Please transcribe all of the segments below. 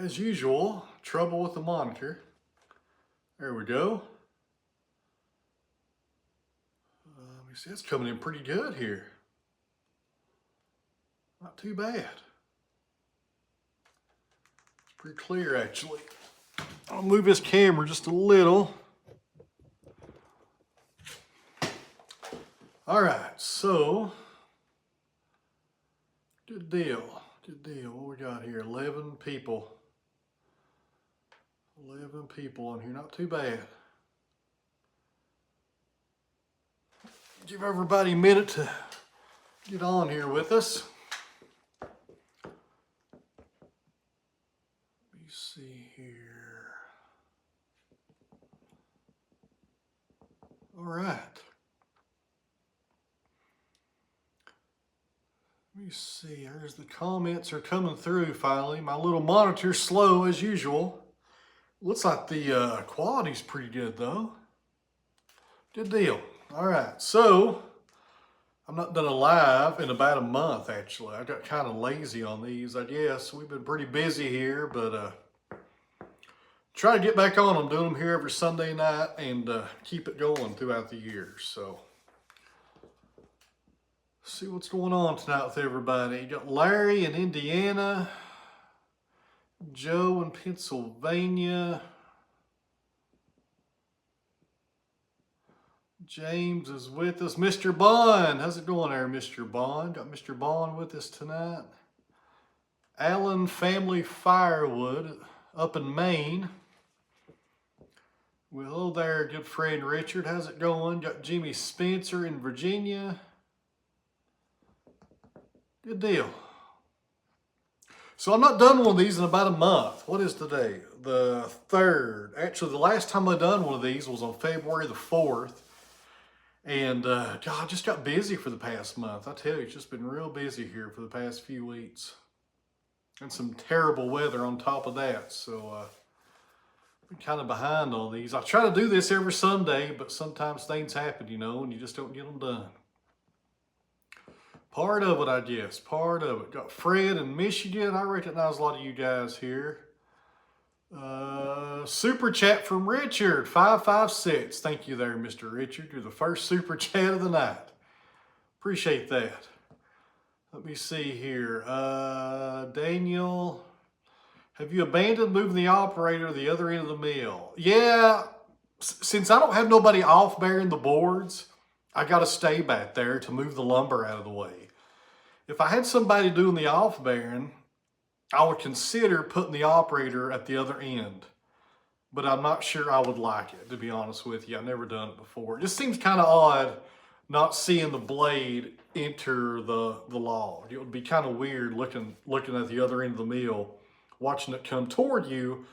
As usual, trouble with the monitor. There we go. Let me see, it's coming in pretty good here. Not too bad. It's pretty clear actually. I'll move this camera just a little. All right, so good deal. Good deal. What we got here? 11 people. 11 people on here. Not too bad. Give everybody a minute to get on here with us. Let me see here. All right. Let me see, there's the comments are coming through finally. My little monitor's slow as usual. Looks like the quality's pretty good though. Good deal. All right, so I've not done a live in about a month actually. I got kind of lazy on these, I guess. We've been pretty busy here, but try to get back on them, doing them here every Sunday night and keep it going throughout the year. So see what's going on tonight with everybody. You got Larry in Indiana, Joe in Pennsylvania, James is with us, Mr. Bond. How's it going there, Mr. Bond? Got Mr. Bond with us tonight. Allen Family Firewood up in Maine. Well, hello there, good friend Richard. How's it going? Got Jimmy Spencer in Virginia. Good deal. So I'm not done one of these in about a month. What is today? The 3rd. Actually, the last time I done one of these was on February the 4th. And God, I just got busy for the past month. I tell you, it's just been real busy here for the past few weeks. And some terrible weather on top of that. So I'm kind of behind on these. I try to do this every Sunday, but sometimes things happen, you know, and you just don't get them done. Part of it, I guess. Part of it. Got Fred in Michigan. I recognize a lot of you guys here. Super chat from Richard. 556. Thank you there, Mr. Richard. You're the first super chat of the night. Appreciate that. Let me see here. Daniel. Have you abandoned moving the operator to the other end of the mill? Yeah. Since I don't have nobody off bearing the boards, I got to stay back there to move the lumber out of the way. If I had somebody doing the off bearing, I would consider putting the operator at the other end. But I'm not sure I would like it, to be honest with you. I've never done it before. It just seems kind of odd not seeing the blade enter the log. It would be kind of weird looking at the other end of the mill, watching it come toward you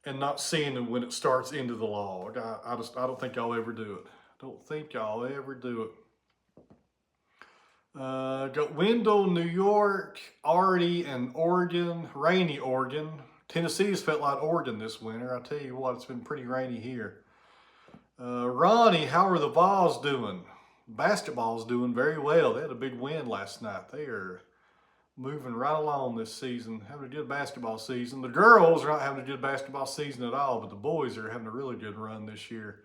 and not seeing it when it starts into the log. I don't think I'll ever do it. Don't think I'll ever do it. Got Wendell, New York, Artie, and Oregon, rainy Oregon. Tennessee's felt like Oregon this winter. I tell you what, it's been pretty rainy here. Ronnie, how are the Vols doing? Basketball's doing very well. They had a big win last night. They are moving right along this season, having a good basketball season. The girls are not having a good basketball season at all, but the boys are having a really good run this year.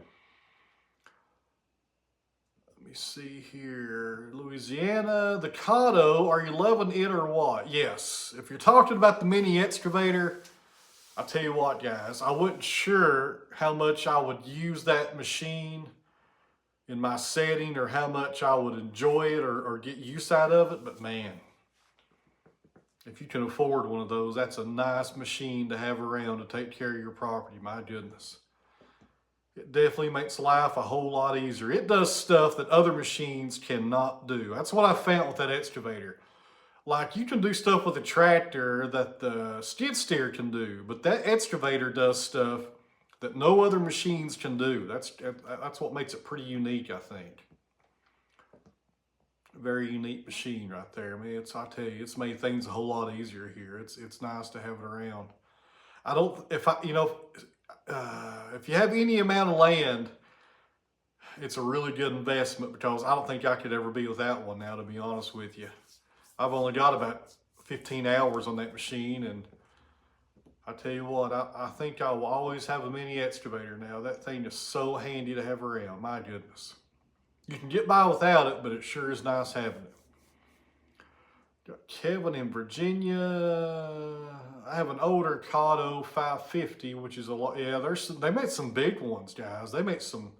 Let me see here. Louisiana, the Cotto, are you loving it or what? Yes. If you're talking about the mini excavator, I'll tell you what, guys, I wasn't sure how much I would use that machine in my setting or how much I would enjoy it or get use out of it, but man, if you can afford one of those, that's a nice machine to have around to take care of your property, my goodness. It definitely makes life a whole lot easier. It does stuff that other machines cannot do. That's what I found with that excavator. Like, you can do stuff with a tractor that the skid steer can do, but that excavator does stuff that no other machines can do. That's what makes it pretty unique, I think. Very unique machine right there. I mean, I tell you, it's made things a whole lot easier here. It's nice to have it around. If you have any amount of land, it's a really good investment because I don't think I could ever be without one now, to be honest with you. I've only got about 15 hours on that machine and I tell you what, I think I will always have a mini excavator now. That thing is so handy to have around. My goodness. You can get by without it, but it sure is nice having it. Got Kevin in Virginia. I have an older Cotto 550, which is a lot. Yeah, they make some big ones, guys. They make some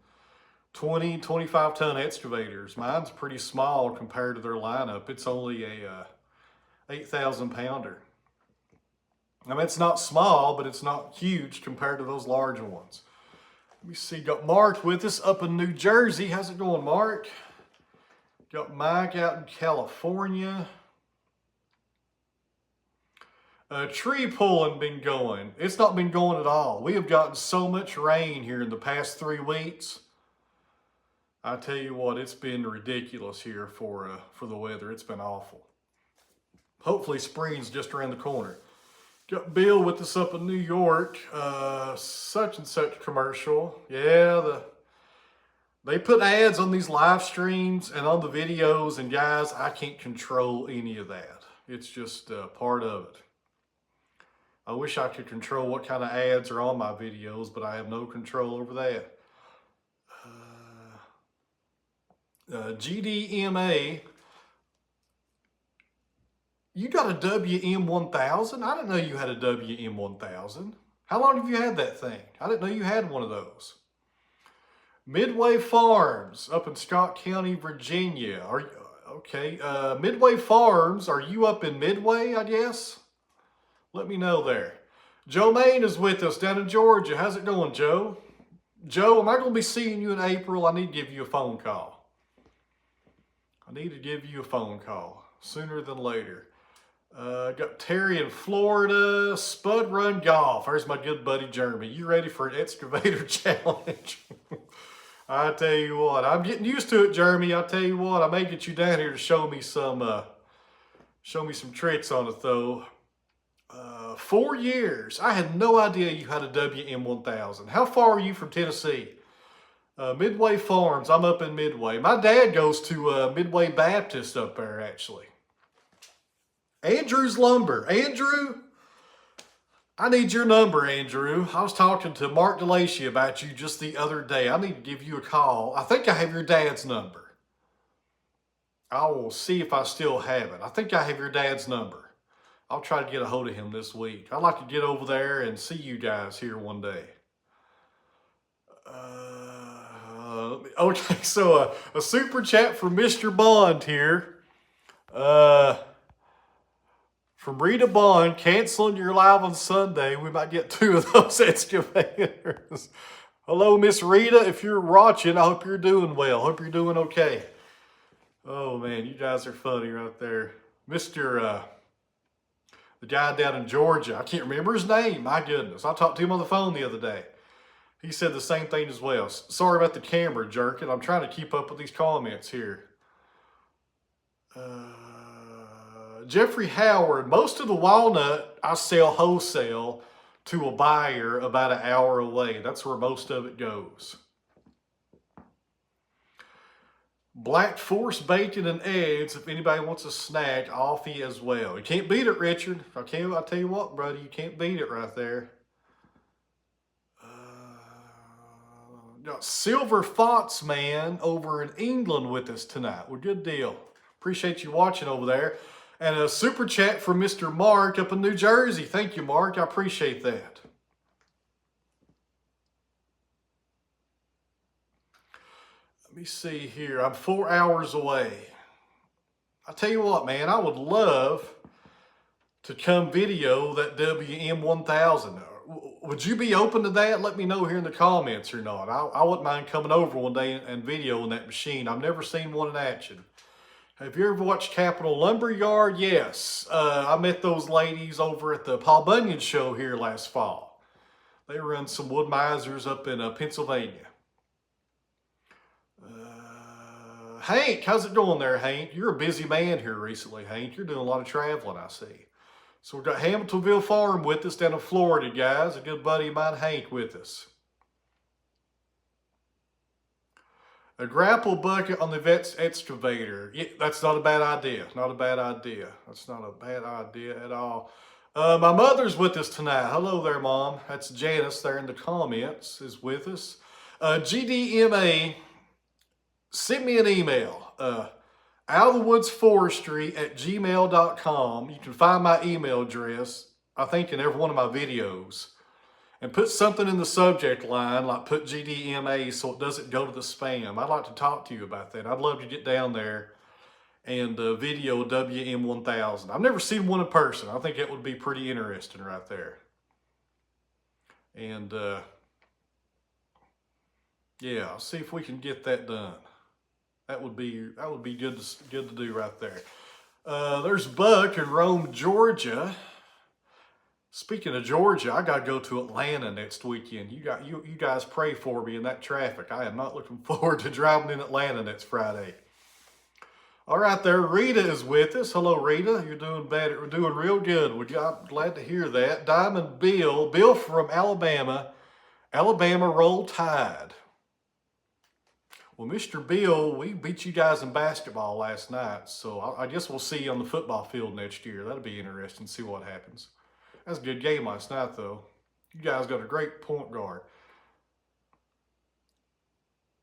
20, 25 ton excavators. Mine's pretty small compared to their lineup. It's only a 8,000 pounder. I mean, it's not small, but it's not huge compared to those larger ones. Let me see, got Mark with us up in New Jersey. How's it going, Mark? Got Mike out in California. Tree pulling been going. It's not been going at all. We have gotten so much rain here in the past 3 weeks. I tell you what, it's been ridiculous here for the weather. It's been awful. Hopefully spring's just around the corner. Got Bill with us up in New York. Such and such commercial. Yeah, they put ads on these live streams and on the videos, and guys, I can't control any of that. It's just part of it. I wish I could control what kind of ads are on my videos, but I have no control over that. GDMA, you got a WM1000? I didn't know you had a WM1000. How long have you had that thing? I didn't know you had one of those. Midway Farms up in Scott County, Virginia. Okay, Midway Farms, are you up in Midway, I guess? Let me know there. Joe Main is with us down in Georgia. How's it going, Joe? Joe, am I going to be seeing you in April? I need to give you a phone call. I need to give you a phone call sooner than later. Got Terry in Florida. Spud Run Golf. There's my good buddy Jeremy. You ready for an excavator challenge? I tell you what, I'm getting used to it, Jeremy. I tell you what, I may get you down here to show me some tricks on it though. 4 years. I had no idea you had a WM1000. How far are you from Tennessee? Midway Farms. I'm up in Midway. My dad goes to Midway Baptist up there, actually. Andrew's Lumber. Andrew, I need your number, Andrew. I was talking to Mark DeLacy about you just the other day. I need to give you a call. I think I have your dad's number. I will see if I still have it. I think I have your dad's number. I'll try to get a hold of him this week. I'd like to get over there and see you guys here one day. Okay, so a super chat from Mr. Bond here. From Rita Bond, canceling your live on Sunday. We might get 2 of those excavators. Hello, Miss Rita. If you're watching, I hope you're doing well. Hope you're doing okay. Oh, man, you guys are funny right there. The guy down in Georgia, I can't remember his name. My goodness. I talked to him on the phone the other day. He said the same thing as well. Sorry about the camera jerking. I'm trying to keep up with these comments here. Jeffrey Howard, most of the walnut I sell wholesale to a buyer about an hour away. That's where most of it goes. Black Forest bacon and eggs, if anybody wants a snack, offie as well. You can't beat it, Richard. I tell you what, brother, you can't beat it right there. Got Silver Fox Man over in England with us tonight. Well, good deal. Appreciate you watching over there. And a super chat from Mr. Mark up in New Jersey. Thank you, Mark. I appreciate that. Let me see here. I'm 4 hours away. I tell you what, man, I would love to come video that WM1000. Would you be open to that? Let me know here in the comments or not. I wouldn't mind coming over one day and videoing that machine. I've never seen one in action. Have you ever watched Capitol Lumberyard? Yes. I met those ladies over at the Paul Bunyan show here last fall. They run some wood misers up in Pennsylvania. Hank, how's it going there, Hank? You're a busy man here recently, Hank. You're doing a lot of traveling, I see. So we've got Hamiltonville Farm with us down in Florida, guys. A good buddy of mine, Hank, with us. A grapple bucket on the vet's excavator. Yeah, that's not a bad idea. Not a bad idea. That's not a bad idea at all. My mother's with us tonight. Hello there, Mom. That's Janice there in the comments is with us. GDMA, send me an email. outofthewoodsforestry@gmail.com. You can find my email address, I think, in every one of my videos. And put something in the subject line, like put GDMA so it doesn't go to the spam. I'd like to talk to you about that. I'd love to get down there and video WM1000. I've never seen one in person. I think it would be pretty interesting right there. And yeah, I'll see if we can get that done. That would be good to do right there. There's Buck in Rome, Georgia. Speaking of Georgia, I gotta go to Atlanta next weekend. You guys pray for me in that traffic. I am not looking forward to driving in Atlanta next Friday. All right, there, Rita is with us. Hello, Rita. You're doing better. We're doing real good. I'm glad to hear that. Diamond Bill from Alabama. Alabama Roll Tide. Well, Mr. Bill, we beat you guys in basketball last night, so I guess we'll see you on the football field next year. That'll be interesting to see what happens. That's a good game last night, though. You guys got a great point guard.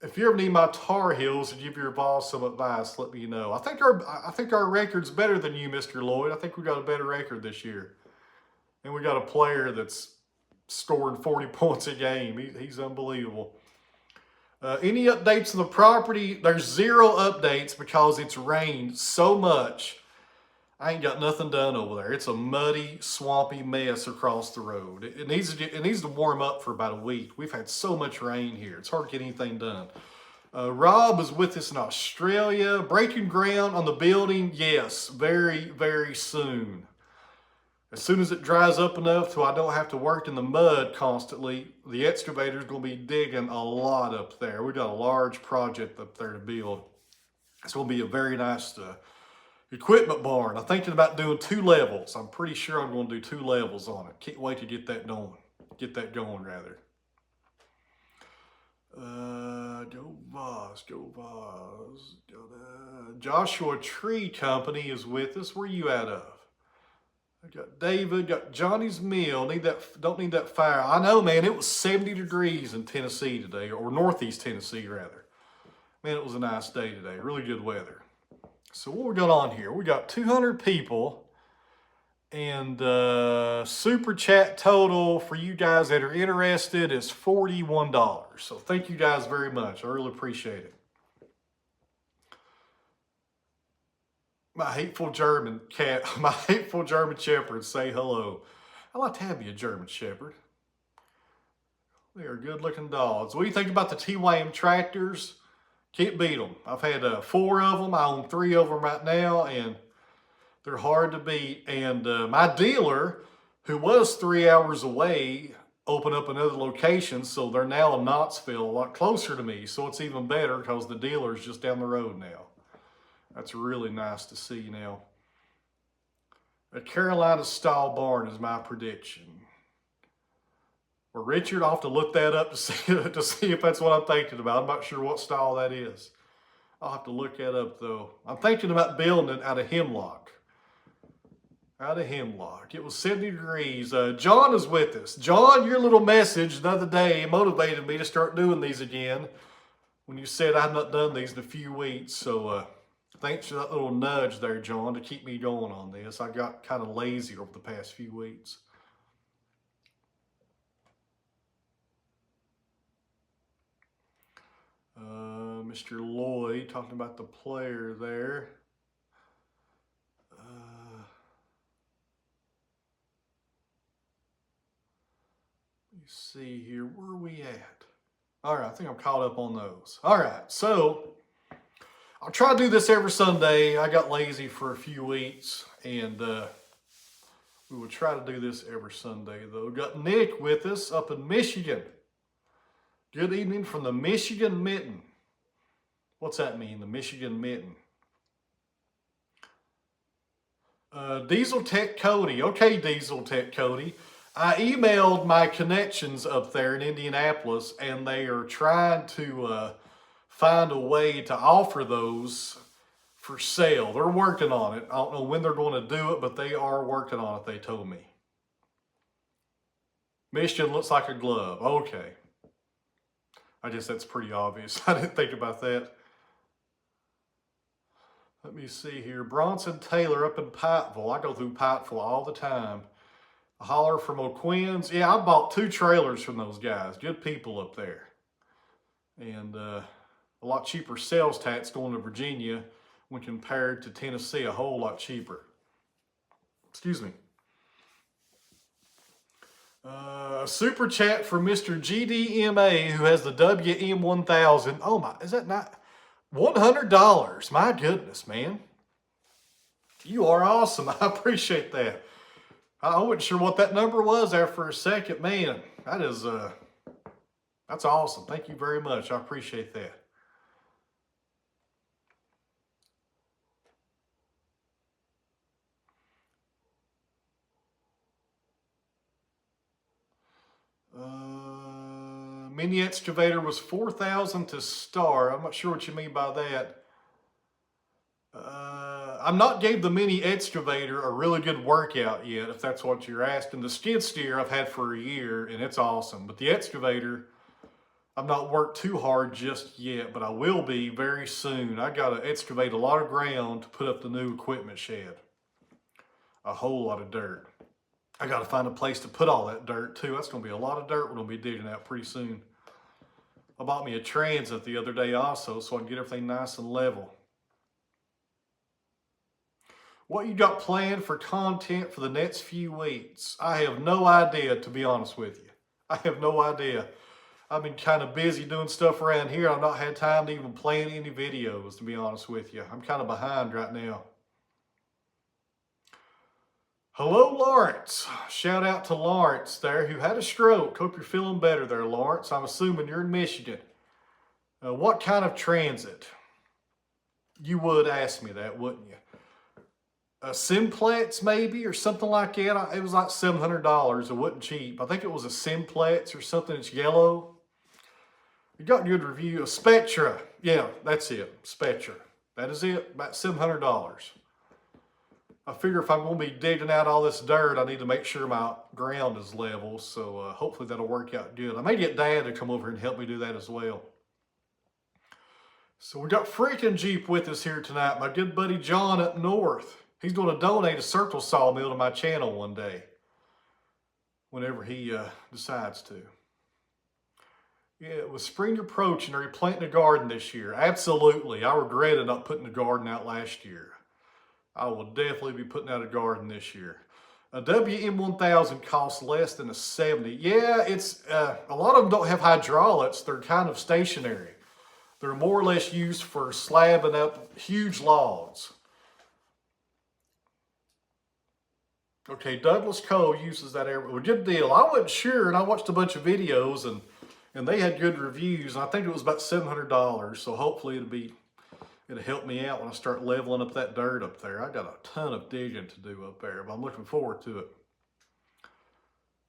If you ever need my Tar Heels to give your boss some advice, let me know. I think our record's better than you, Mr. Lloyd. I think we got a better record this year. And we got a player that's scoring 40 points a game. He's unbelievable. Any updates on the property? There's zero updates because it's rained so much. I ain't got nothing done over there. It's a muddy, swampy mess across the road. It needs to warm up for about a week. We've had so much rain here. It's hard to get anything done. Rob is with us in Australia. Breaking ground on the building? Yes, very, very soon. As soon as it dries up enough so I don't have to work in the mud constantly, the excavator's going to be digging a lot up there. We've got a large project up there to build. It's going to be a very nice equipment barn. I'm thinking about doing 2 levels. I'm pretty sure I'm going to do 2 levels on it. Can't wait to get that going. Go Voss. Joshua Tree Company is with us. Where are you out of? I got David, got Johnny's Mill. Don't need that fire. I know, man, it was 70 degrees in Tennessee today, or Northeast Tennessee, rather. Man, it was a nice day today. Really good weather. So what we got on here? We got 200 people, and super chat total for you guys that are interested is $41. So thank you guys very much. I really appreciate it. My hateful German Shepherd, say hello. I like to have you a German Shepherd. They are good looking dogs. What do you think about the TYM tractors? Can't beat them. I've had 4 of them. I own 3 of them right now, and they're hard to beat. And my dealer, who was 3 hours away, opened up another location, so they're now in Knoxville, a lot closer to me. So it's even better because the dealer's just down the road now. That's really nice to see now. A Carolina style barn is my prediction. Well, Richard, I'll have to look that up to see if that's what I'm thinking about. I'm not sure what style that is. I'll have to look that up, though. I'm thinking about building it out of hemlock. It was 70 degrees. John is with us. John, your little message the other day motivated me to start doing these again when you said I've not done these in a few weeks. So thanks for that little nudge there, John, to keep me going on this. I got kind of lazy over the past few weeks. Mr. Lloyd talking about the player there. Let me see here. Where are we at? All right, I think I'm caught up on those. All right, so I'll try to do this every Sunday. I got lazy for a few weeks, and we will try to do this every Sunday, though. Got Nick with us up in Michigan. Good evening from the Michigan Mitten. What's that mean, the Michigan Mitten? Diesel Tech Cody. Okay, Diesel Tech Cody. I emailed my connections up there in Indianapolis, and they are trying to find a way to offer those for sale. They're working on it. I don't know when they're going to do it, but they are working on it, they told me. Michigan looks like a glove. Okay. I guess that's pretty obvious. I didn't think about that. Let me see here. Bronson Taylor up in Pikeville. I go through Pikeville all the time. A holler from O'Quinn's. Yeah, I bought 2 trailers from those guys. Good people up there. And a lot cheaper sales tax going to Virginia when compared to Tennessee. A whole lot cheaper. Excuse me. Super chat for Mr. GDMA who has the WM1000. Oh my, is that not $100? My goodness, man. You are awesome. I appreciate that. I wasn't sure what that number was there for a second. Man, that is, that's awesome. Thank you very much. I appreciate that. Mini excavator was $4,000 to start. I'm not sure what you mean by that. I'm not gave the mini excavator a really good workout yet, if that's what you're asking. The skid steer I've had for a year, and it's awesome. But the excavator, I've not worked too hard just yet, but I will be very soon. I got to excavate a lot of ground to put up the new equipment shed. A whole lot of dirt. I got to find a place to put all that dirt too. That's going to be a lot of dirt we're going to be digging out pretty soon. I bought me a transit the other day also so I can get everything nice and level. What you got planned for content for the next few weeks? I have no idea, to be honest with you. I have no idea. I've been kind of busy doing stuff around here. I've not had time to even plan any videos, to be honest with you. I'm kind of behind right now. Hello, Lawrence. Shout out to Lawrence there who had a stroke. Hope you're feeling better there, Lawrence. I'm assuming you're in Michigan. What kind of transit? You would ask me that, wouldn't you? A Simplex maybe or something like that. It was like $700. It wasn't cheap. I think it was a Simplex or something. It's yellow. You got a good review. A Spectra. Yeah, that's it. Spectra. That is it. About $700. I figure if I'm going to be digging out all this dirt, I need to make sure my ground is level. So hopefully that'll work out good. I may get Dad to come over and help me do that as well. So we got freaking Jeep with us here tonight. My good buddy John up north. He's going to donate a circle sawmill to my channel one day. Whenever he decides to. Yeah, with spring approaching, are you planting a garden this year? Absolutely. I regretted not putting the garden out last year. I will definitely be putting out a garden this year. A WM1000 costs less than a 70. Yeah, it's a lot of them don't have hydraulics. They're kind of stationary. They're more or less used for slabbing up huge logs. Okay, Douglas Cole uses that every. Well, good deal. I wasn't sure, and I watched a bunch of videos, and they had good reviews. And I think it was about $700. So hopefully it'll help me out when I start leveling up that dirt up there. I got a ton of digging to do up there, but I'm looking forward to it.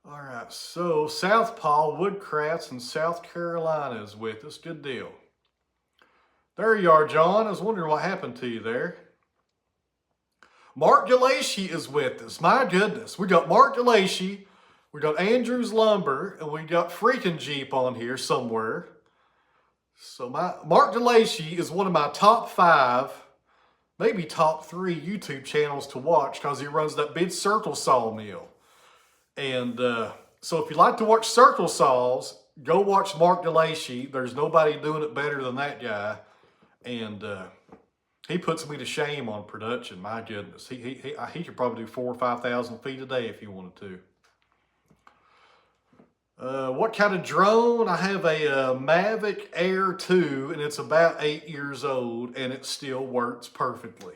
All right, so Southpaw Woodcrafts in South Carolina is with us. Good deal. There you are, John. I was wondering what happened to you there. Mark Galaci is with us. My goodness. We got Mark Galaci, we got Andrews Lumber, and we got freaking Jeep on here somewhere. So Mark Galaci is one of my top 5, maybe top 3 YouTube channels to watch because he runs that big circle sawmill. And so if you like to watch circle saws, go watch Mark Galaci. There's nobody doing it better than that guy. And he puts me to shame on production. My goodness. He could probably do 4,000 or 5,000 feet a day if he wanted to. What kind of drone? I have a Mavic Air 2, and it's about 8 years old, and it still works perfectly.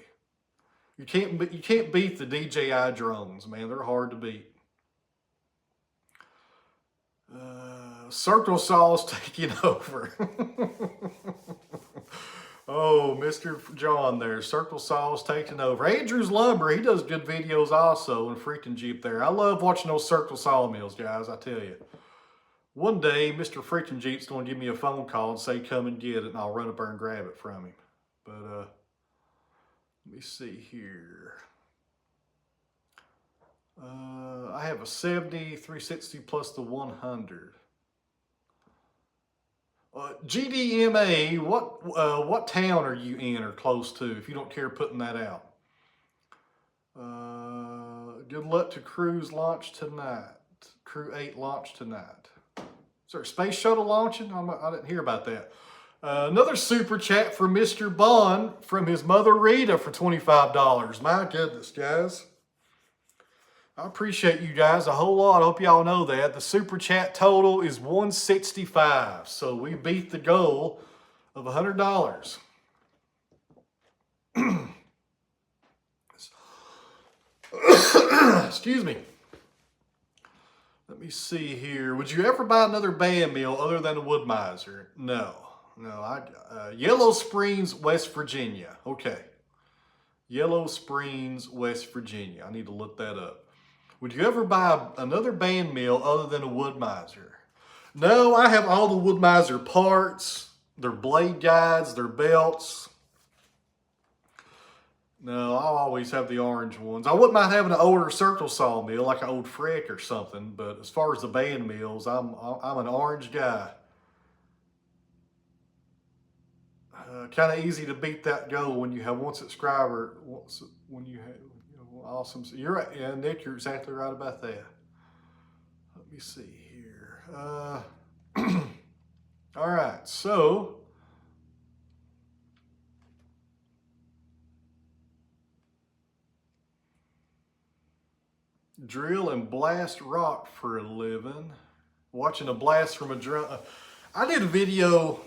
You can't beat the DJI drones, man. They're hard to beat. Circle saws taking over. Oh, Mr. John there. Circle saws taking over. Andrews Lumber, he does good videos also in freaking Jeep there. I love watching those circle sawmills, guys, I tell you. One day, Mr. freaking Jeep's going to give me a phone call and say, come and get it, and I'll run up there and grab it from him. But, let me see here. I have a 70, 360 plus the 100. GDMA, what town are you in or close to, if you don't care putting that out? Good luck to Cruise launch tonight. Crew 8 launch tonight. Is there a space shuttle launching? I didn't hear about that. Another super chat for Mr. Bond from his mother Rita for $25. My goodness, guys. I appreciate you guys a whole lot. I hope y'all know that. The super chat total is $165. So we beat the goal of $100. Excuse me. Let me see here. Would you ever buy another band mill other than a Wood Miser? No. Yellow Springs, West Virginia. Okay. Yellow Springs, West Virginia. I need to look that up. Would you ever buy another band mill other than a Wood Miser? No, I have all the Wood Miser parts, their blade guides, their belts. No, I'll always have the orange ones. I wouldn't mind having an older circle sawmill, like an old Frick or something, but as far as the band mills, I'm an orange guy. Kind of easy to beat that goal when you have one subscriber. When you have awesome. You're right. Yeah, Nick, you're exactly right about that. Let me see here. All right, so drill and blast rock for a living. Watching a blast from a drone. I did a video,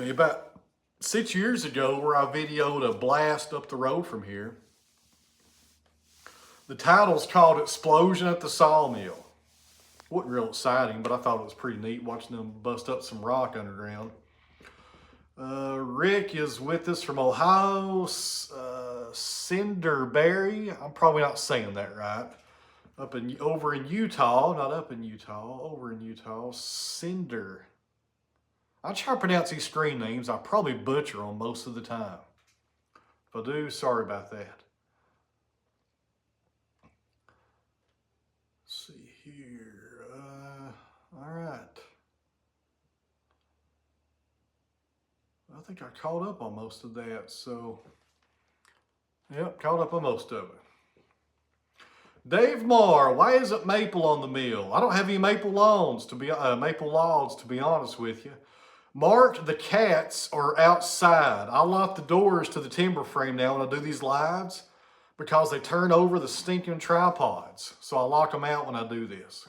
about 6 years ago where I videoed a blast up the road from here. The title's called Explosion at the Sawmill. Wasn't real exciting, but I thought it was pretty neat watching them bust up some rock underground. Rick is with us from Ohio. Cinderberry. I'm probably not saying that right. Over in Utah. Not up in Utah. Over in Utah. Cinder. I try to pronounce these screen names. I probably butcher them most of the time. If I do, sorry about that. Let's see here. All right. I think I caught up on most of that. So, yep, caught up on most of it. Dave Marr, why isn't maple on the mill? I don't have any maple logs, to be honest with you. Mark, the cats are outside. I lock the doors to the timber frame now when I do these lives because they turn over the stinking tripods. So I lock them out when I do this.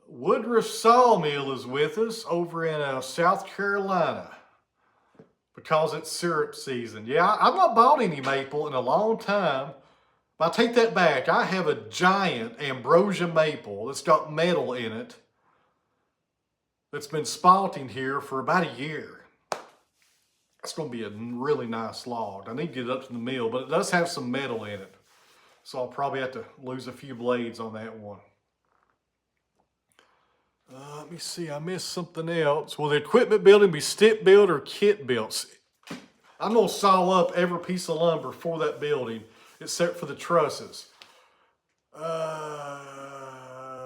Woodruff Sawmill is with us over in South Carolina because it's syrup season. Yeah, I've not bought any maple in a long time. But I take that back. I have a giant ambrosia maple that's got metal in it that's been spalting here for about a year. That's going to be a really nice log. I need to get it up to the mill, but it does have some metal in it. So I'll probably have to lose a few blades on that one. Let me see, I missed something else. Will the equipment building be stick built or kit built? I'm going to saw up every piece of lumber for that building except for the trusses.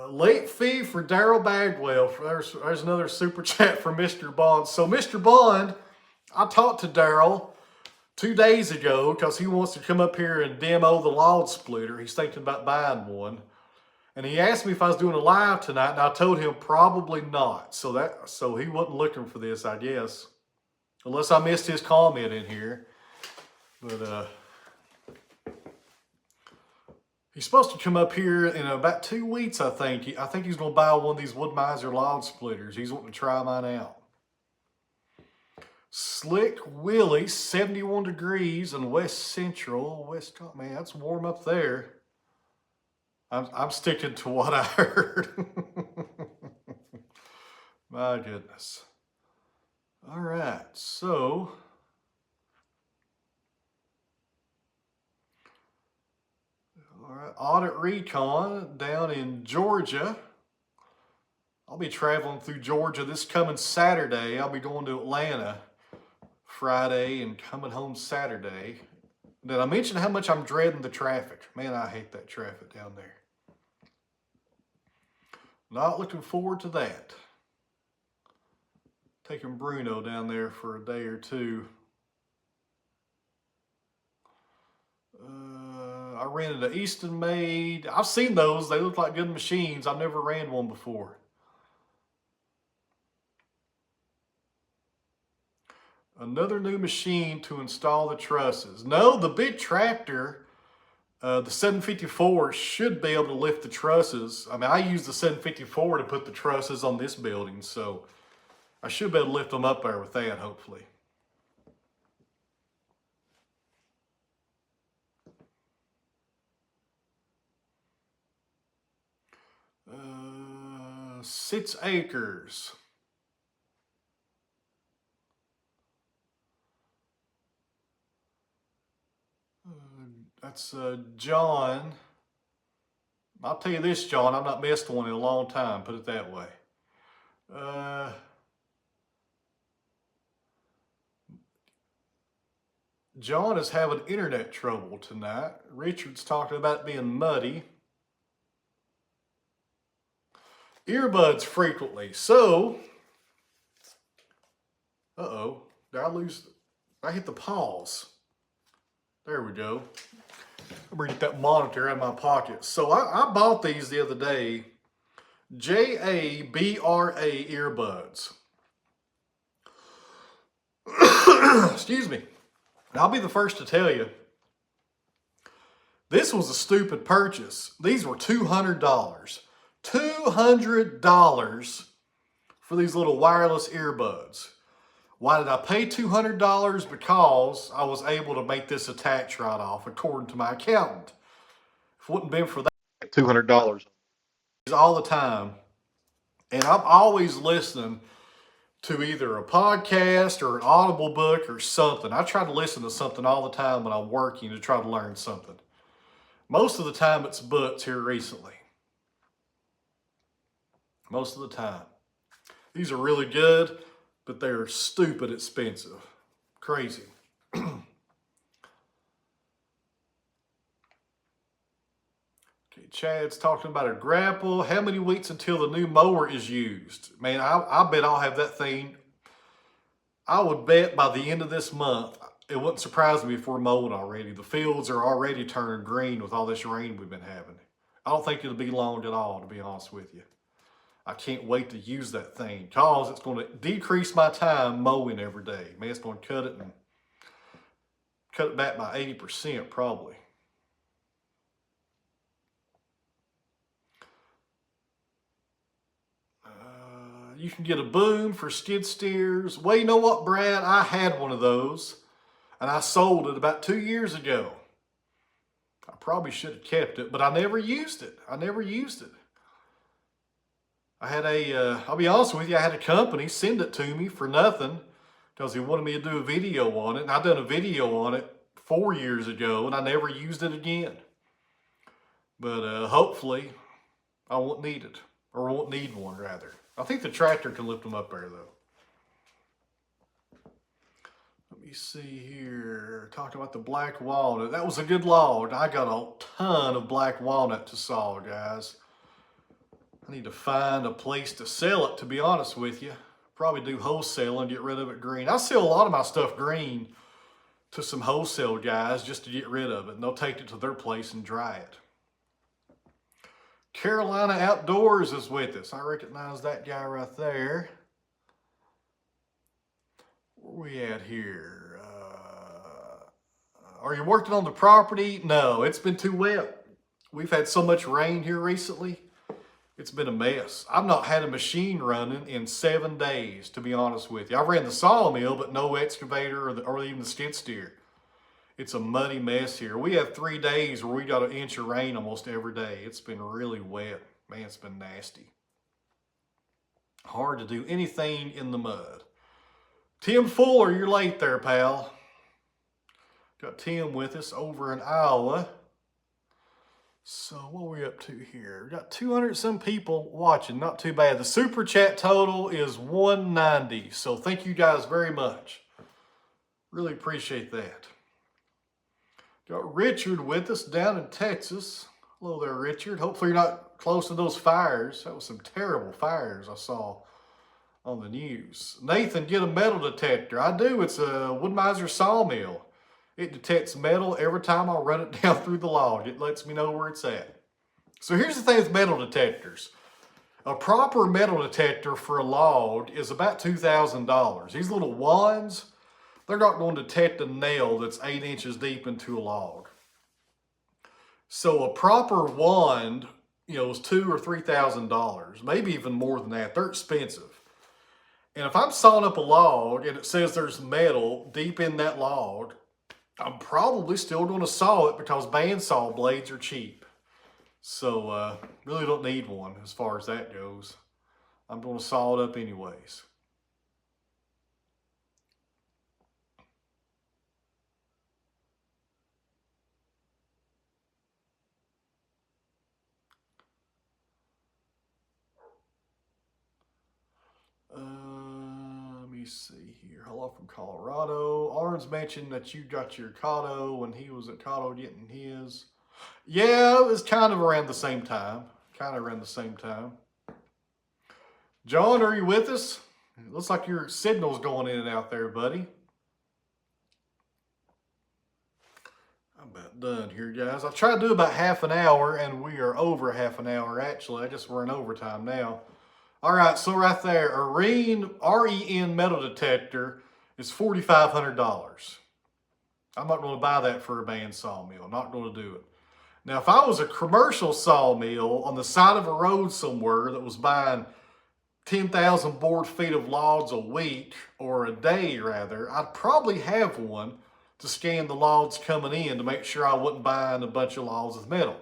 Late fee for Daryl Bagwell. There's another super chat from Mr. Bond. So Mr. Bond, I talked to Daryl 2 days ago because he wants to come up here and demo the log splitter. He's thinking about buying one. And he asked me if I was doing a live tonight, and I told him probably not. So he wasn't looking for this, I guess. Unless I missed his comment in here. But he's supposed to come up here in about 2 weeks, I think. I think he's going to buy one of these Wood Miser log splitters. He's wanting to try mine out. Slick Willie, 71 degrees in West Central. Man, that's warm up there. I'm sticking to what I heard. My goodness. All right, so all right, Audit Recon down in Georgia. I'll be traveling through Georgia this coming Saturday. I'll be going to Atlanta Friday and coming home Saturday. Did I mention how much I'm dreading the traffic? Man, I hate that traffic down there. Not looking forward to that. Taking Bruno down there for a day or two. I rented an Easton made. I've seen those. They look like good machines. I've never ran one before. Another new machine to install the trusses. No, the big tractor, the 754 should be able to lift the trusses. I mean, I use the 754 to put the trusses on this building, so I should be able to lift them up there with that, hopefully. Uh, 6 acres. That's John. I'll tell you this, John, I've not missed one in a long time, put it that way. John is having internet trouble tonight. Richard's talking about it being muddy. Earbuds frequently. So, did I lose? I hit the pause. There we go. I'm gonna get that monitor out of my pocket. So I bought these the other day. JABRA earbuds. Excuse me. And I'll be the first to tell you, this was a stupid purchase. These were $200. $200 for these little wireless earbuds. Why did I pay $200? Because I was able to make this attach right off, according to my accountant. If it wouldn't been for that, $200 all the time. And I'm always listening to either a podcast or an Audible book or something. I try to listen to something all the time when I'm working to try to learn something. Most of the time it's books here recently. Most of the time. These are really good, but they're stupid expensive. Crazy. Okay, Chad's talking about a grapple. How many weeks until the new mower is used? Man, I bet I'll have that thing. I would bet by the end of this month, it wouldn't surprise me if we're mowing already. The fields are already turning green with all this rain we've been having. I don't think it'll be long at all, to be honest with you. I can't wait to use that thing because it's going to decrease my time mowing every day. Man, it's going to cut it back by 80% probably. You can get a boom for skid steers. Well, you know what, Brad? I had one of those and I sold it about 2 years ago. I probably should have kept it, but I never used it. I had I'll be honest with you, I had a company send it to me for nothing because he wanted me to do a video on it. And I done a video on it 4 years ago and I never used it again. But hopefully I won't need it, or won't need one rather. I think the tractor can lift them up there though. Let me see here. Talking about the black walnut. That was a good log. I got a ton of black walnut to saw, guys. I need to find a place to sell it, to be honest with you. Probably do wholesale and get rid of it green. I sell a lot of my stuff green to some wholesale guys just to get rid of it. And they'll take it to their place and dry it. Carolina Outdoors is with us. I recognize that guy right there. Where we at here? Are you working on the property? No, it's been too wet. We've had so much rain here recently. It's been a mess. I've not had a machine running in 7 days, to be honest with you. I ran the sawmill, but no excavator or even the skid steer. It's a muddy mess here. We have 3 days where we got an inch of rain almost every day. It's been really wet. Man, it's been nasty. Hard to do anything in the mud. Tim Fuller, you're late there, pal. Got Tim with us over in Iowa. So what are we up to here? We got 200 some people watching. Not too bad. The super chat total is 190. So thank you guys very much. Really appreciate that. Got Richard with us down in Texas. Hello there, Richard. Hopefully you're not close to those fires. That was some terrible fires I saw on the news. Nathan, get a metal detector. I do. It's a Wood-Mizer Sawmill. It detects metal every time I run it down through the log. It lets me know where it's at. So here's the thing with metal detectors. A proper metal detector for a log is about $2,000. These little wands, they're not going to detect a nail that's 8 inches deep into a log. So a proper wand, is $2,000 or $3,000, maybe even more than that. They're expensive. And if I'm sawing up a log and it says there's metal deep in that log, I'm probably still going to saw it because bandsaw blades are cheap. So really don't need one as far as that goes. I'm going to saw it up anyways. Let me see here. Hello from Colorado. Arns mentioned that you got your Cotto when he was at Cotto getting his. Yeah, it was kind of around the same time. John, are you with us? It looks like your signal's going in and out there, buddy. I'm about done here, guys. I tried to do about half an hour, and we are over half an hour, actually. I guess we're in overtime now. All right, so right there, a REN metal detector is $4,500. I'm not going to buy that for a band sawmill. I'm not going to do it. Now, if I was a commercial sawmill on the side of a road somewhere that was buying 10,000 board feet of logs a week, or a day rather, I'd probably have one to scan the logs coming in to make sure I wasn't buying a bunch of logs with metal.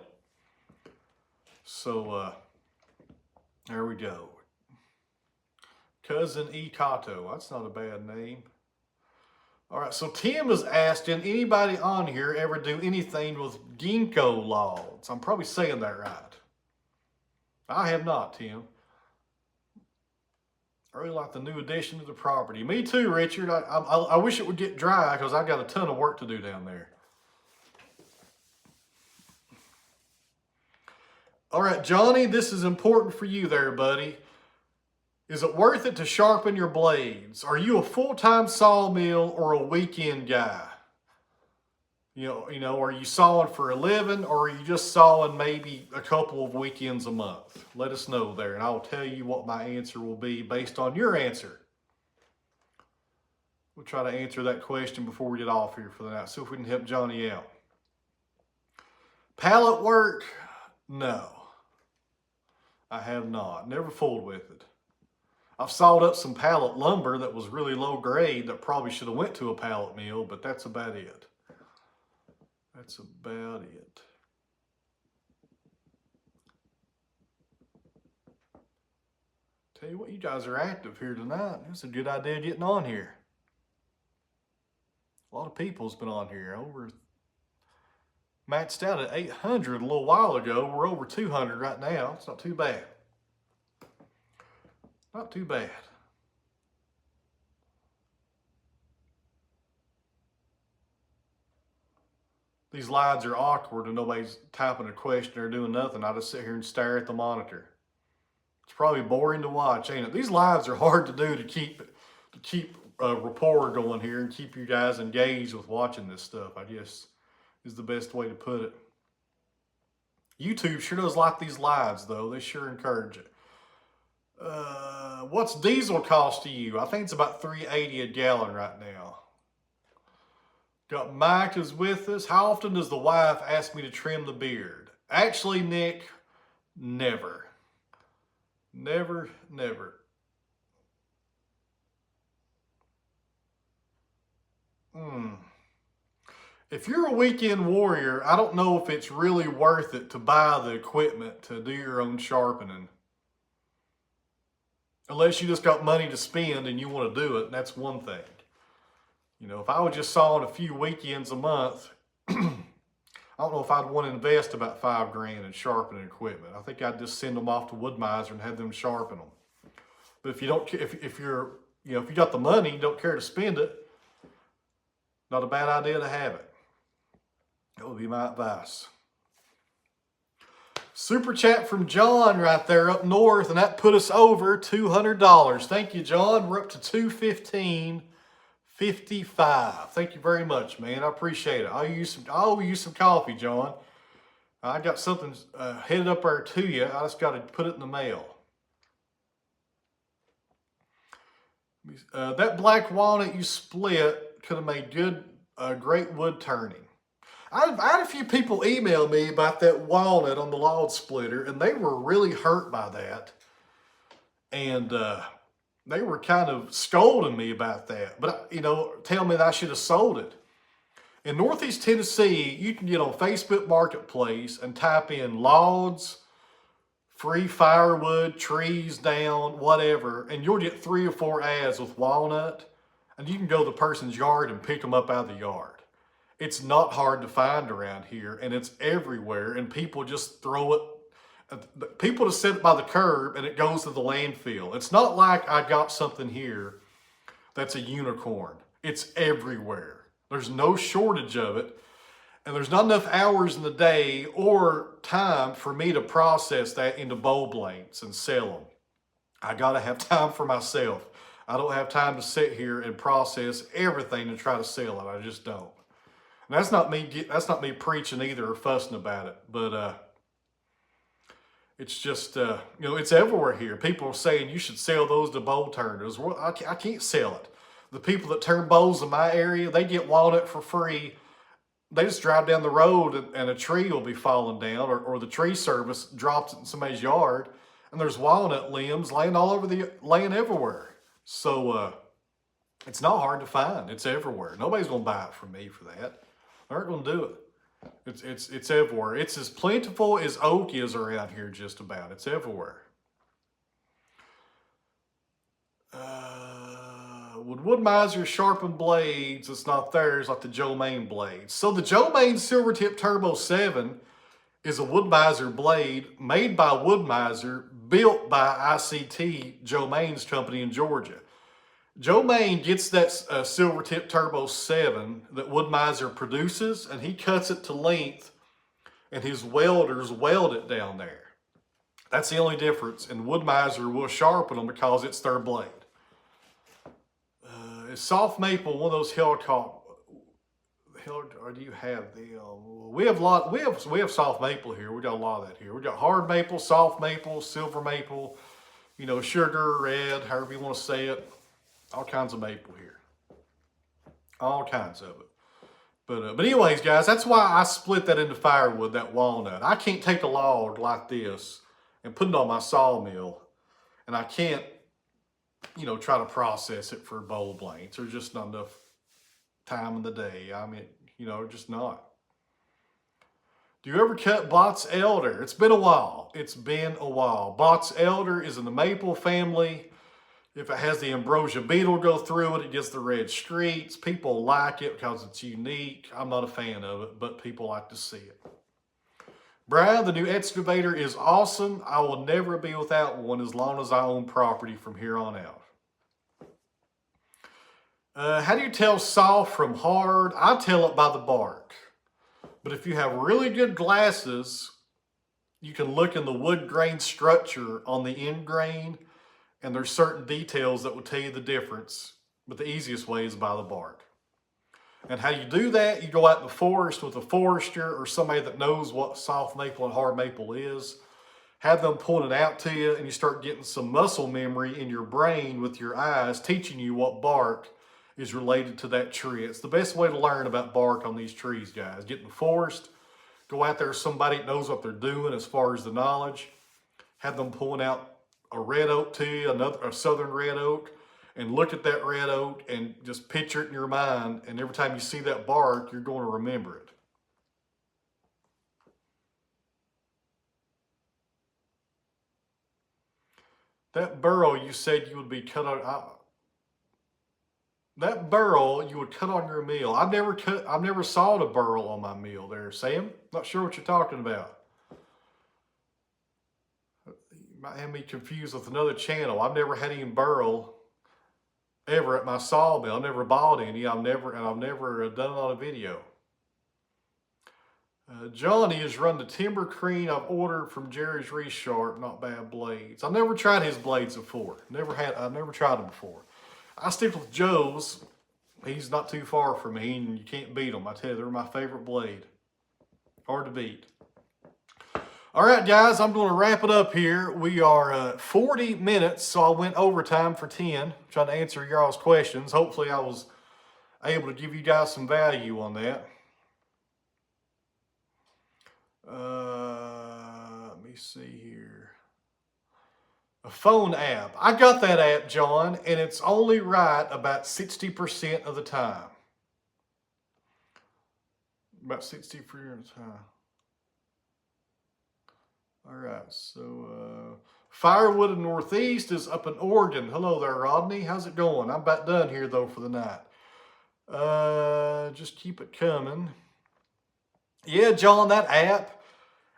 So, there we go. Cousin E. Cato. That's not a bad name. All right, so Tim is asking, anybody on here ever do anything with ginkgo logs? I'm probably saying that right. I have not, Tim. I really like the new addition to the property. Me too, Richard. I wish it would get dry because I've got a ton of work to do down there. All right, Johnny, this is important for you there, buddy. Is it worth it to sharpen your blades? Are you a full-time sawmill or a weekend guy? Are you sawing for a living, or are you just sawing maybe a couple of weekends a month? Let us know there, and I'll tell you what my answer will be based on your answer. We'll try to answer that question before we get off here for the night. See if we can help Johnny out. Pallet work? No. I have not. Never fooled with it. I've sawed up some pallet lumber that was really low grade that probably should have went to a pallet mill, but that's about it. That's about it. Tell you what, you guys are active here tonight. It's a good idea getting on here. A lot of people's been on here. Maxed out at 800 a little while ago. We're over 200 right now. It's not too bad. Not too bad. These slides are awkward and nobody's typing a question or doing nothing. I just sit here and stare at the monitor. It's probably boring to watch, ain't it? These lives are hard to do to keep rapport going here and keep you guys engaged with watching this stuff, I guess is the best way to put it. YouTube sure does like these lives, though. They sure encourage it. What's diesel cost to you? I think it's about $3.80 a gallon right now. Got Mike is with us. How often does the wife ask me to trim the beard? Actually, Nick, never. Never. If you're a weekend warrior, I don't know if it's really worth it to buy the equipment to do your own sharpening. Unless you just got money to spend and you want to do it, that's one thing. If I was just sawing a few weekends a month, I don't know if I'd want to invest about $5,000 in sharpening equipment. I think I'd just send them off to Wood-Mizer and have them sharpen them. But if you don't, if you got the money, you don't care to spend it, Not a bad idea to have it. That would be my advice. Super chat from John right there up north, and that put us over $200. Thank you, John. We're up to $215.55. Thank you very much, man. I appreciate it. I owe you some coffee, John. I got something headed up there to you. I just got to put it in the mail. That black walnut you split could have made great wood turning. I had a few people email me about that walnut on the log splitter, and they were really hurt by that. And they were kind of scolding me about that. But, tell me that I should have sold it. In Northeast Tennessee, you can get on Facebook Marketplace and type in logs, free firewood, trees down, whatever, and you'll get 3 or 4 ads with walnut, and you can go to the person's yard and pick them up out of the yard. It's not hard to find around here, and it's everywhere, and people just throw it. People just set it by the curb, and it goes to the landfill. It's not like I got something here that's a unicorn. It's everywhere. There's no shortage of it, and there's not enough hours in the day or time for me to process that into bowl blades and sell them. I gotta have time for myself. I don't have time to sit here and process everything to try to sell it. I just don't. And that's not me preaching either or fussing about it, but it's just it's everywhere here. People are saying you should sell those to bowl turners. Well, I can't sell it. The people that turn bowls in my area, they get walnut for free. They just drive down the road and a tree will be falling down, or the tree service drops it in somebody's yard, and there's walnut limbs laying everywhere. So it's not hard to find. It's everywhere. Nobody's gonna buy it from me for that. They aren't gonna do it. It's everywhere. It's as plentiful as oak is around here, just about. It's everywhere. Would Wood Miser sharpen blades? It's not theirs, like the Joe Main blades. So the Joe Main Silver Tip Turbo 7 is a Wood Miser blade made by Wood Miser, built by ICT, Joe Main's company in Georgia. Joe Main gets that Silver Tip Turbo 7 that Wood Miser produces, and he cuts it to length, and his welders weld it down there. That's the only difference, and Wood Miser will sharpen them because it's their blade. Is soft maple one of those or do you have the? We have soft maple here. We got a lot of that here. We got hard maple, soft maple, silver maple, sugar, red, however you want to say it. All kinds of maple here. All kinds of it. But anyways, guys, that's why I split that into firewood, that walnut. I can't take a log like this and put it on my sawmill, and I can't, try to process it for bowl blades. There's just not enough time in the day. I mean, just not. Do you ever cut Bots Elder? It's been a while. Bots Elder is in the maple family. If it has the ambrosia beetle go through it, it gets the red streaks. People like it because it's unique. I'm not a fan of it, but people like to see it. Brian, the new excavator is awesome. I will never be without one as long as I own property from here on out. How do you tell soft from hard? I tell it by the bark. But if you have really good glasses, you can look in the wood grain structure on the end grain, and there's certain details that will tell you the difference. But the easiest way is by the bark. And how you do that, you go out in the forest with a forester or somebody that knows what soft maple and hard maple is. Have them point it out to you, and you start getting some muscle memory in your brain with your eyes, teaching you what bark is related to that tree. It's the best way to learn about bark on these trees, guys. Get in the forest, go out there with somebody that knows what they're doing as far as the knowledge. Have them point out a red oak to you, a southern red oak, and look at that red oak and just picture it in your mind. And every time you see that bark, you're going to remember it. That burrow you said you would be cut on. That burl you would cut on your meal. I've never sawed a burl on my meal there, Sam. Not sure what you're talking about. You might have me confused with another channel. I've never had any burl ever at my sawmill. I never bought any. I've never done it on a video. Johnny has run the timber crane I've ordered from Jerry's Resharp. Not bad blades. I've never tried his blades before. I've never tried them before. I stick with Joe's. He's not too far from me, and you can't beat them. I tell you, they're my favorite blade. Hard to beat. All right, guys, I'm going to wrap it up here. We are 40 minutes, so I went overtime for 10, trying to answer y'all's questions. Hopefully, I was able to give you guys some value on that. Let me see here. A phone app. I got that app, John, and it's only right about 60% of the time. About 60% of the time. All right, so Firewood in Northeast is up in Oregon. Hello there, Rodney. How's it going? I'm about done here, though, for the night. Just keep it coming. Yeah, John, that app.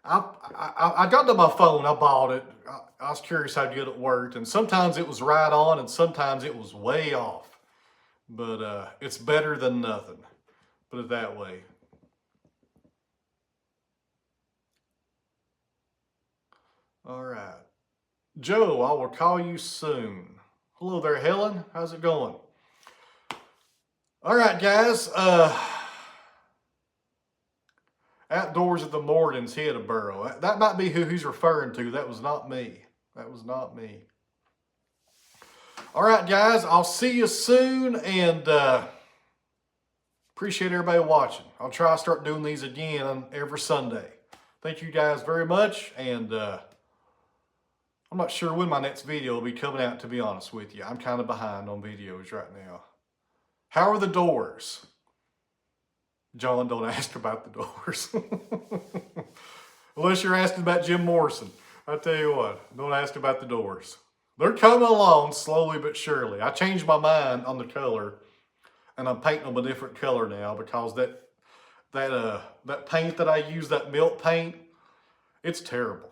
I got to my phone. I bought it. I was curious how good it worked, and sometimes it was right on, and sometimes it was way off. But it's better than nothing. Put it that way. All right, Joe, I will call you soon. Hello there, Helen. How's it going? All right, guys. Outdoors at the Morgan's hit a burrow. That might be who he's referring to. That was not me. That was not me. All right, guys. I'll see you soon, and appreciate everybody watching. I'll try to start doing these again every Sunday. Thank you guys very much, and I'm not sure when my next video will be coming out, to be honest with you. I'm kind of behind on videos right now. How are the doors? John, don't ask about the doors. Unless you're asking about Jim Morrison. I tell you what, don't ask about the doors. They're coming along slowly but surely. I changed my mind on the color, and I'm painting them a different color now because that paint that I use, that milk paint, it's terrible.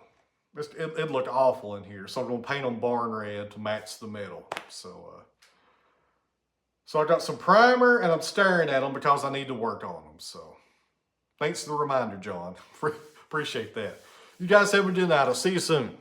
It looked awful in here, so I'm going to paint them barn red to match the metal. So I got some primer, and I'm staring at them because I need to work on them. So thanks for the reminder, John. Appreciate that. You guys have a good night. I'll see you soon.